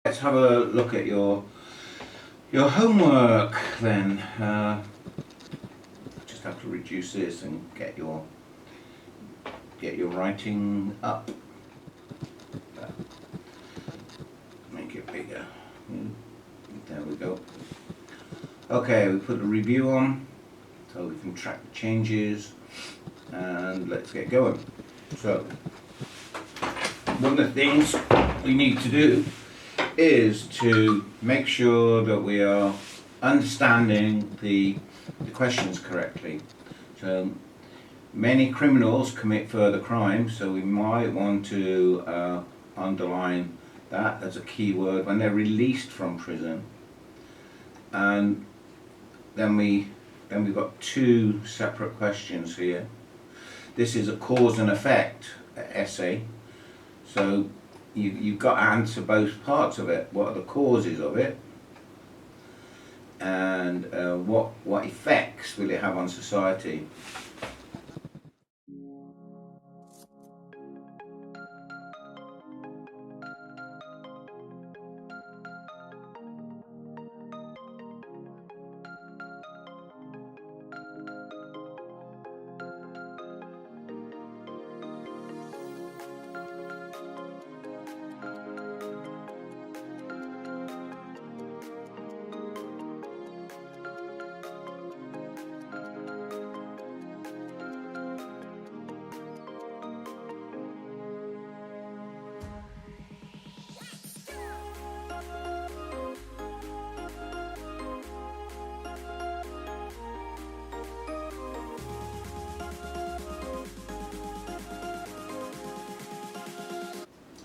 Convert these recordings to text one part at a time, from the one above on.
Let's have a look at your homework then. Just have to reduce this and get your writing up. Make it bigger. There we go. Okay, we put the review on so we can track the changes, and let's get going. So, one of the things we need to do is to make sure that we are understanding the questions correctly. So many criminals commit further crimes, so we might want to underline that as a key word when they're released from prison. And then we've got two separate questions here. This is a cause and effect essay, so you've got to answer both parts of it. What are the causes of it, and what effects will it have on society?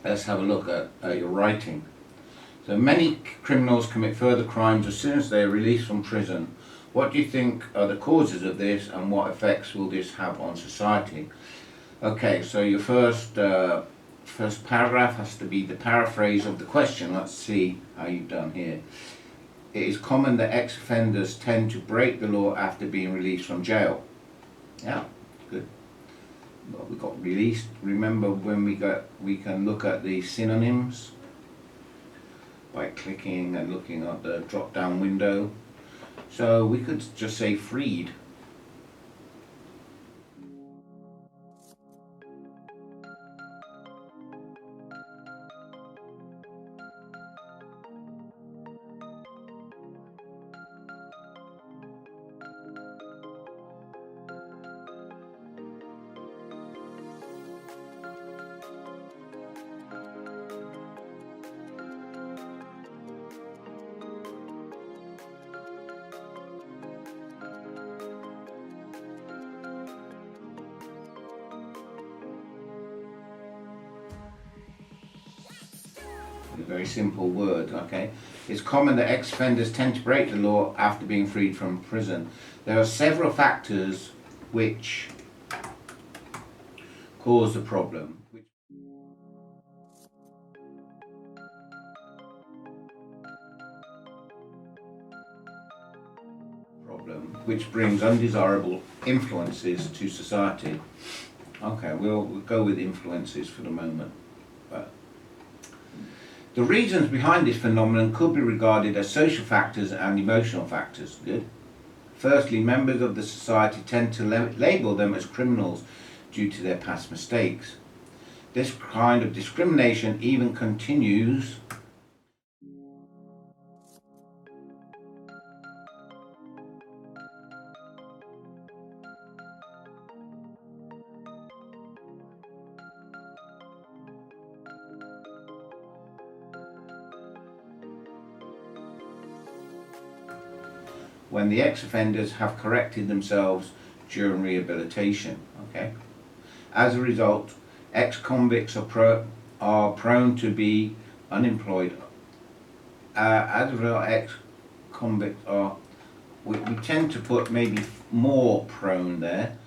Let's have a look at your writing. So many criminals commit further crimes as soon as they are released from prison. What do you think are the causes of this, and what effects will this have on society? Okay, so your first paragraph has to be the paraphrase of the question. Let's see how you've done here. It is common that ex-offenders tend to break the law after being released from jail. Yeah, good. Well, we got released. Remember when we can look at the synonyms by clicking and looking at the drop down window. So we could just say freed. A very simple word, okay? It's common that ex-offenders tend to break the law after being freed from prison. There are several factors which cause the problem. Which brings undesirable influences to society. Okay, we'll go with influences for the moment. But the reasons behind this phenomenon could be regarded as social factors and emotional factors. Good. Firstly, members of the society tend to label them as criminals due to their past mistakes. This kind of discrimination even continues when the ex-offenders have corrected themselves during rehabilitation. Okay. As a result, ex-convicts are prone to be unemployed. As a result, ex-convicts are, we tend to put maybe more prone there.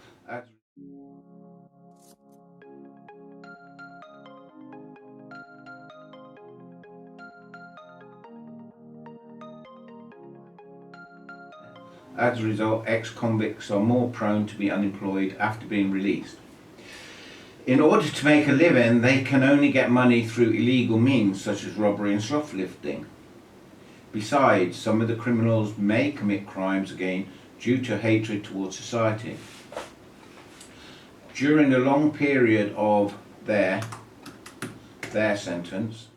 As a result, ex-convicts are more prone to be unemployed after being released. In order to make a living, they can only get money through illegal means such as robbery and shoplifting. Besides, some of the criminals may commit crimes again due to hatred towards society. During a long period of their sentence,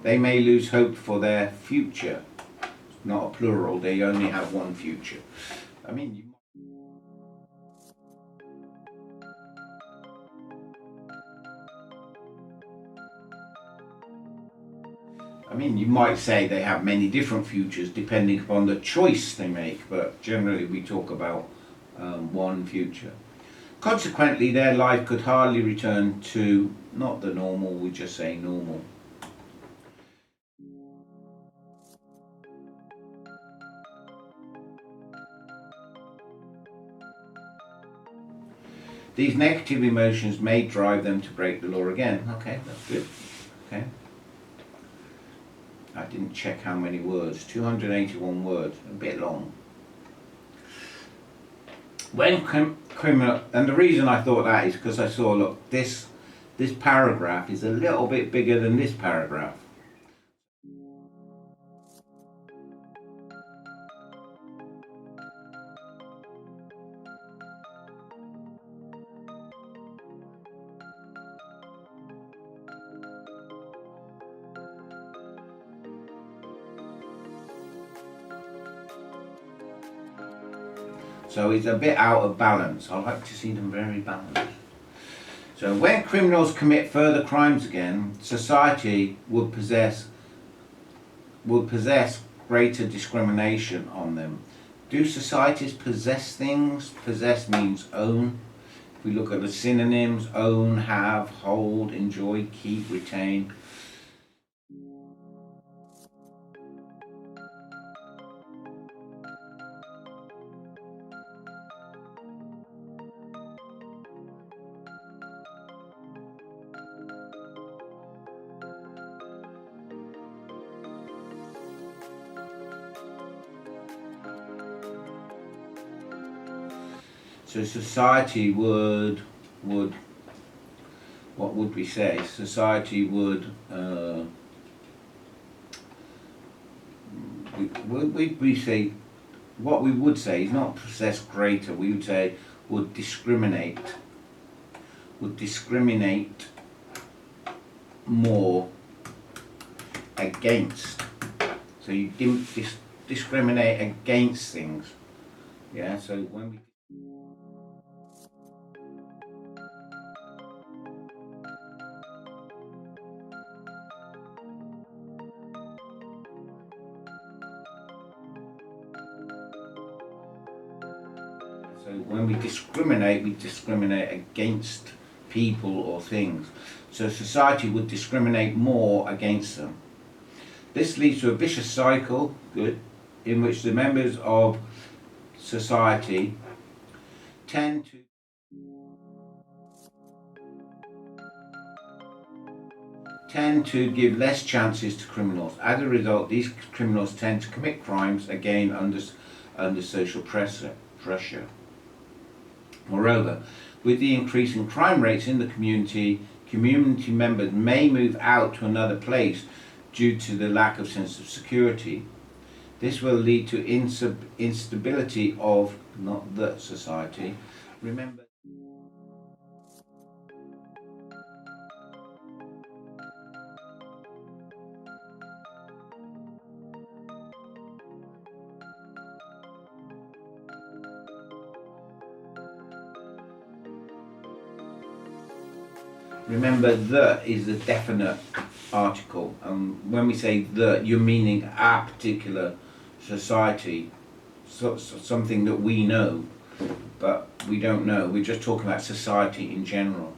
they may lose hope for their future. It's not a plural, they only have one future. I mean, you might say they have many different futures depending upon the choice they make, but generally we talk about one future. Consequently, their life could hardly return to not the normal, we just say normal. These negative emotions may drive them to break the law again. Okay, that's good. Okay. I didn't check how many words. 281 words. A bit long. When criminal, and the reason I thought that is because I saw, look, this paragraph is a little bit bigger than this paragraph. So it's a bit out of balance. I like to see them very balanced. So when criminals commit further crimes again, society would possess greater discrimination on them. Do societies possess things? Possess means own. If we look at the synonyms, own, have, hold, enjoy, keep, retain. So society would what would we say? Society would we say, what we would say is not possess greater. We would say would discriminate more against. So you discriminate against things. Yeah. So when we discriminate against people or things. So society would discriminate more against them. This leads to a vicious cycle, good, in which the members of society tend to give less chances to criminals. As a result, these criminals tend to commit crimes again under social pressure. Moreover, with the increase in crime rates in the community members may move out to another place due to the lack of sense of security. This will lead to instability of not the society. Remember, the is the definite article, and when we say the, you're meaning a particular society, something that we know, but we don't know. We're just talking about society in general,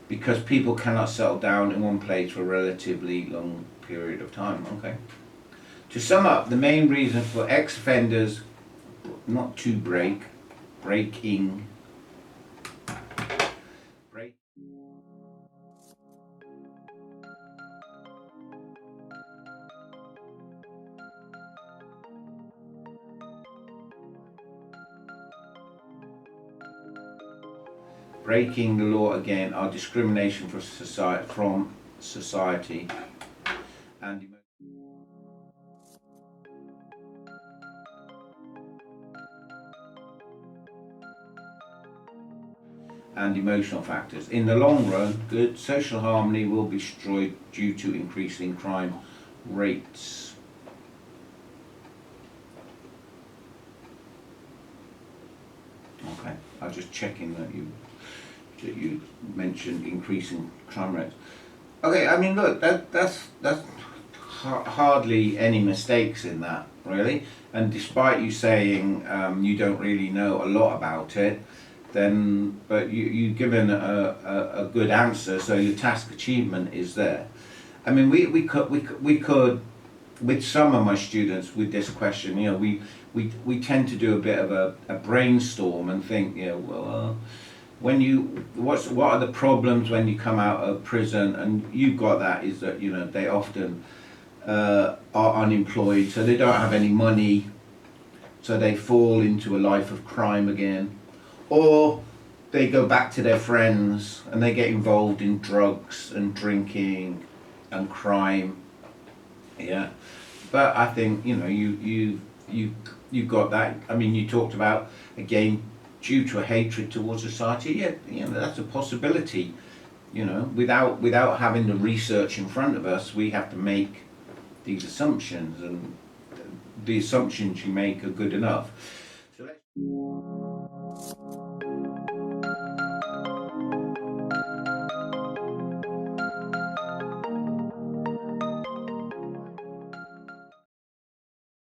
because people cannot settle down in one place for a relatively long period of time. Okay. To sum up, the main reason for ex-offenders not to breaking. breaking the law again are discrimination from society and emotional factors. In the long run, good social harmony will be destroyed due to increasing crime rates. Okay, I was just checking that you mentioned increasing crime rates. Okay, I mean, look, that's hardly any mistakes in that, really. And despite you saying you don't really know a lot about it, then but you've given a good answer, so your task achievement is there. I mean, we could with some of my students with this question, you know, we tend to do a bit of a brainstorm and think, you know, well, when you what are the problems when you come out of prison? And you've got that is that, you know, they often are unemployed, so they don't have any money, so they fall into a life of crime again, or they go back to their friends and they get involved in drugs and drinking and crime. Yeah, but I think, you know, you've got that. I mean, you talked about, again, due to a hatred towards society. Yeah, you know, that's a possibility. You know, without having the research in front of us, we have to make these assumptions, and the assumptions you make are good enough. So let's